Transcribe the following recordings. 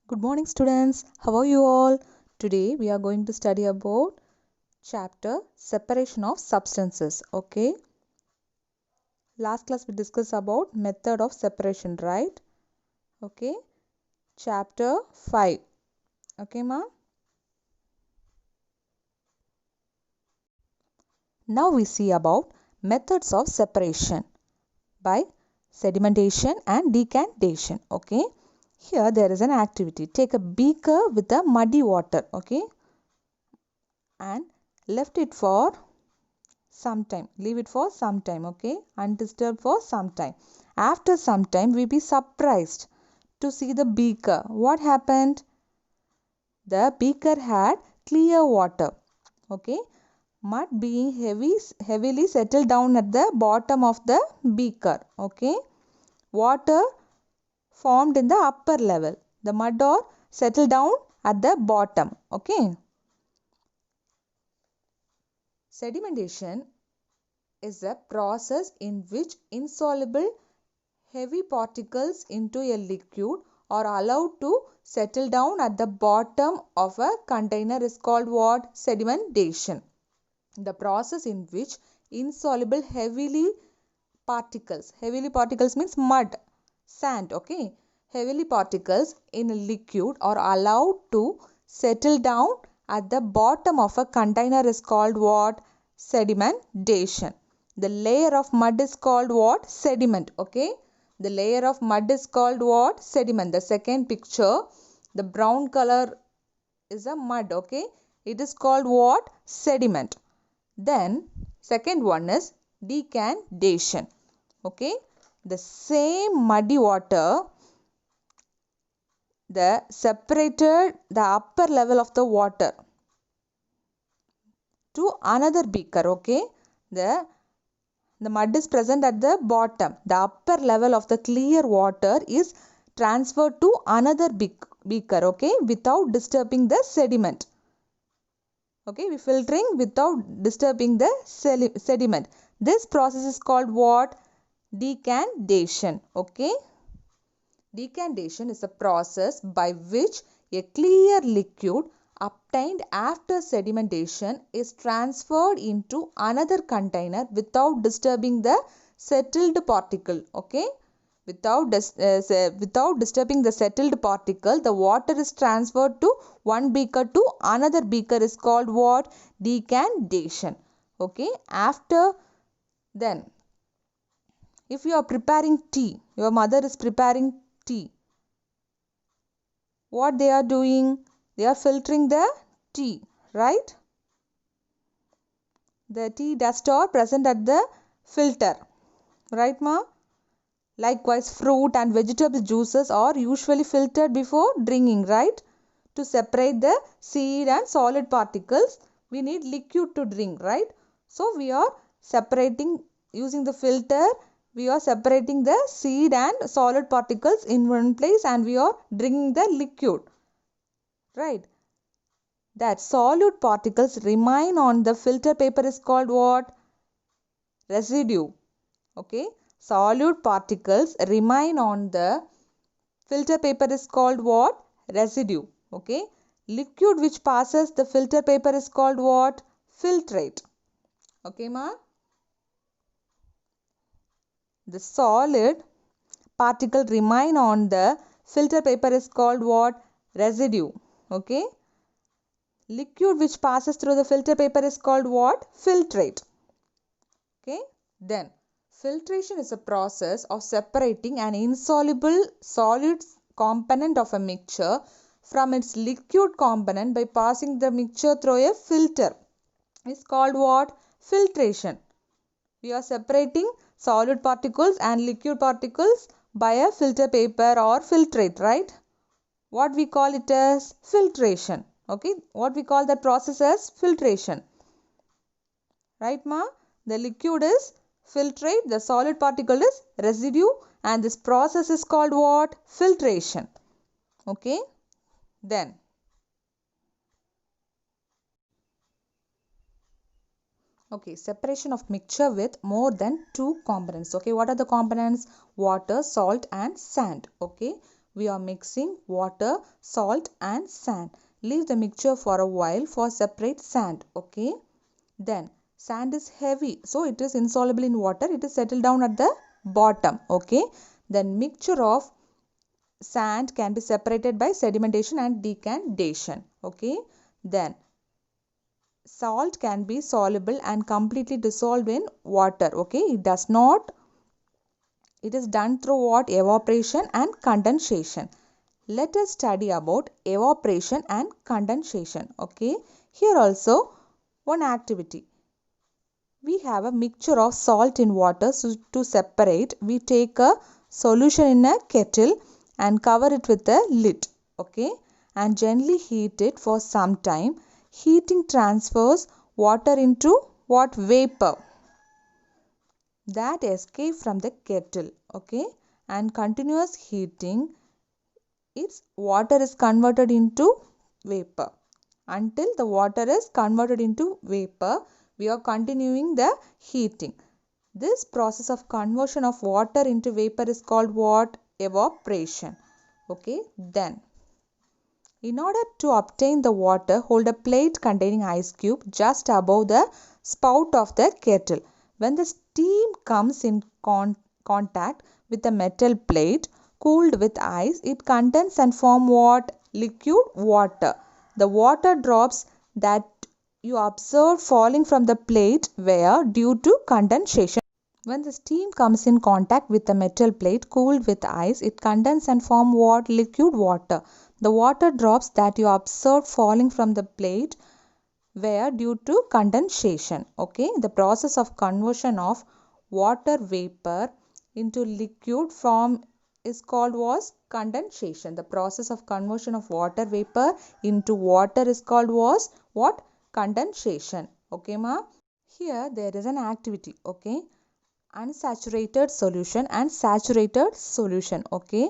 Good morning students, how are you all? Today we are going to study about chapter separation of substances. Okay, last class we discussed about method of separation, right? Okay, chapter 5. Okay ma? Now we see about methods of separation by sedimentation and decantation. Okay, here there is an activity. Take a beaker with a muddy water, okay, and left it for some time, leave it for some time, okay, undisturbed for some time. After some time we be surprised to see the beaker. What happened? The beaker had clear water, okay, mud being heavily settled down at the bottom of the beaker, okay. Water formed in the upper level, the mud or settled down at the bottom, okay. Sedimentation is a process in which insoluble heavy particles into a liquid are allowed to settle down at the bottom of a container is called what? Sedimentation. The process in which insoluble heavy particles means mud, sand, okay, heavy particles in a liquid are allowed to settle down at the bottom of a container is called what? Sedimentation. The layer of mud is called what? Sediment, okay. The layer of mud is called what? Sediment. The second picture, the brown color is a mud, okay. It is called what? Sediment. Then second one is decantation, okay. The same muddy water, the separated the upper level of the water to another beaker, okay. The mud is present at the bottom. The upper level of the clear water is transferred to another beaker, okay, without disturbing the sediment. Okay, we filtering without disturbing the sediment. This process is called what? Decantation, okay. Decantation is a process by which a clear liquid obtained after sedimentation is transferred into another container without disturbing the settled particle, okay. Without disturbing the settled particle, the water is transferred to one beaker to another beaker is called what? Decantation, okay. After then, if you are preparing tea, your mother is preparing tea, what they are doing? They are filtering the tea, right? The tea dust are present at the filter, right ma? Likewise, fruit and vegetable juices are usually filtered before drinking, right? To separate the seed and solid particles, we need liquid to drink, right? So we are separating using the filter. We are separating the seed and solid particles in one place and we are drinking the liquid, right? That solid particles remain on the filter paper is called what? Residue, okay. Solid particles remain on the filter paper is called what? Residue, okay. Liquid which passes the filter paper is called what? Filtrate, okay ma. The solid particle remain on the filter paper is called what? Residue, okay. Liquid which passes through the filter paper is called what? Filtrate, okay. Then filtration is a process of separating an insoluble solid component of a mixture from its liquid component by passing the mixture through a filter. It's called what? Filtration. We are separating solid particles and liquid particles by a filter paper or filtrate, right? What we call it as filtration. Okay, what we call that process as filtration. Right, ma? The liquid is filtrate, the solid particle is residue, and this process is called what? Filtration. Okay, then separation of mixture with more than two components. Okay, what are the components? Water, salt and sand. Okay, we are mixing water, salt and sand. Leave the mixture for a while for separate sand. Okay, then sand is heavy, so it is insoluble in water. It is settled down at the bottom. Okay, then mixture of sand can be separated by sedimentation and decantation. Okay, then salt can be soluble and completely dissolved in water. Okay, it is done through what? Evaporation and condensation. Let us study about evaporation and condensation. Okay, here also one activity. We have a mixture of salt in water. So to separate, we take a solution in a kettle and cover it with a lid. Okay, and gently heat it for some time. Heating transfers water into what? Vapor that escape from the kettle. Okay, and continuous heating, its water is converted into vapor. Until the water is converted into vapor, we are continuing the heating. This process of conversion of water into vapor is called what? Evaporation. Okay, then in order to obtain the water, hold a plate containing ice cube just above the spout of the kettle. When the steam comes in contact with the metal plate cooled with ice, it condenses and forms what? Liquid water. The water drops that you observed falling from the plate were due to condensation. When the steam comes in contact with the metal plate cooled with ice, it condenses and forms what? Liquid water. The water drops that you observed falling from the plate were due to condensation. Okay, the process of conversion of water vapor into liquid form is called was condensation. The process of conversion of water vapor into water is called was what? Condensation. Okay, ma? Here there is an activity. Okay, unsaturated solution and saturated solution. Okay,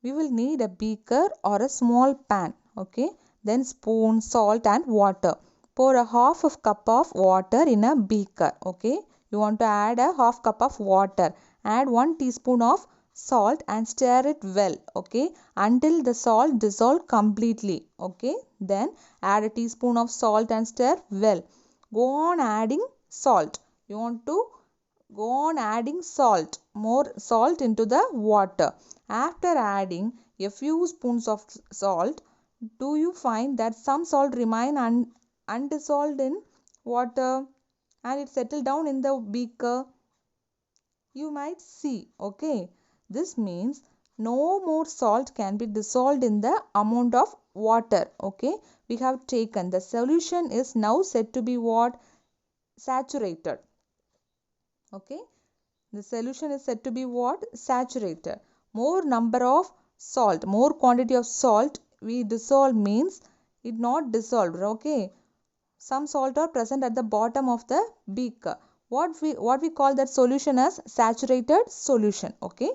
we will need a beaker or a small pan. Okay, then spoon, salt and water. Pour a half of cup of water in a beaker. Okay, you want to add a half cup of water. Add 1 teaspoon of salt and stir it well. Okay, until the salt dissolve completely. Okay, then add a teaspoon of salt and stir well. Go on adding salt. You want to go on adding more salt into the water. After adding a few spoons of salt, do you find that some salt remain undissolved in water and it settled down in the beaker? You might see. Okay, this means no more salt can be dissolved in the amount of water. Okay, we have taken the solution is now said to be what? Saturated. Okay, the solution is said to be what? Saturated. More number of salt, more quantity of salt we dissolve means it not dissolved. Okay, some salt are present at the bottom of the beaker. What we call that solution as saturated solution. Okay,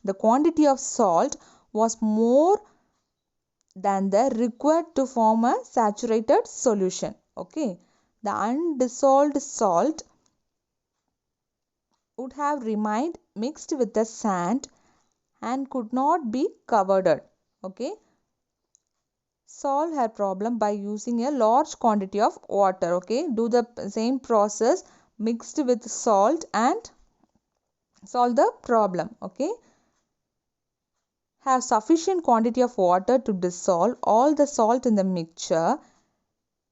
the quantity of salt was more than the required to form a saturated solution. Okay, the undissolved salt would have remained mixed with the sand and could not be covered. Okay, solve her problem by using a large quantity of water. Okay, do the same process mixed with salt and solve the problem. Okay, have sufficient quantity of water to dissolve all the salt in the mixture,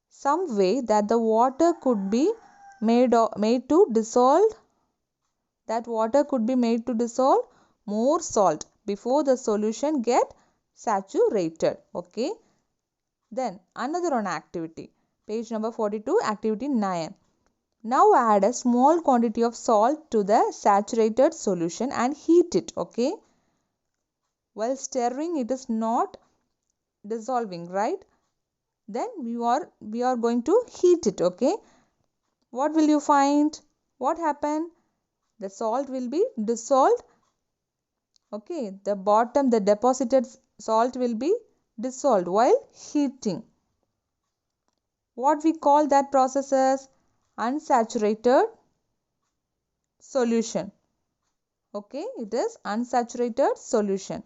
some way that the water could be made to dissolve more salt before the solution get saturated. Okay, then another one activity, page number 42, activity 9. Now add a small quantity of salt to the saturated solution and heat it. Okay, While stirring, it is not dissolving, right? Then we are going to heat it. Okay, what will you find? What happened? The salt will be dissolved. Okay, the deposited salt will be dissolved while heating. What we call that process as unsaturated solution. Okay, it is unsaturated solution.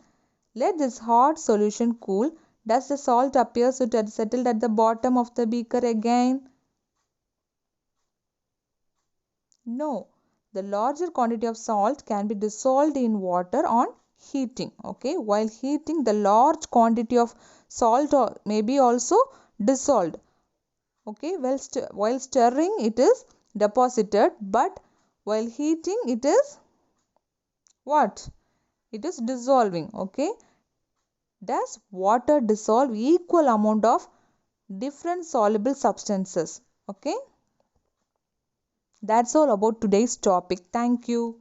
Let this hot solution cool. Does the salt appear to have settled at the bottom of the beaker again? No. The larger quantity of salt can be dissolved in water on heating. Okay, while heating, the large quantity of salt may be also dissolved. Okay, while stirring, it is deposited, but while heating, it is what? It is dissolving. Okay, does water dissolve equal amount of different soluble substances? Okay, that's all about today's topic. Thank you.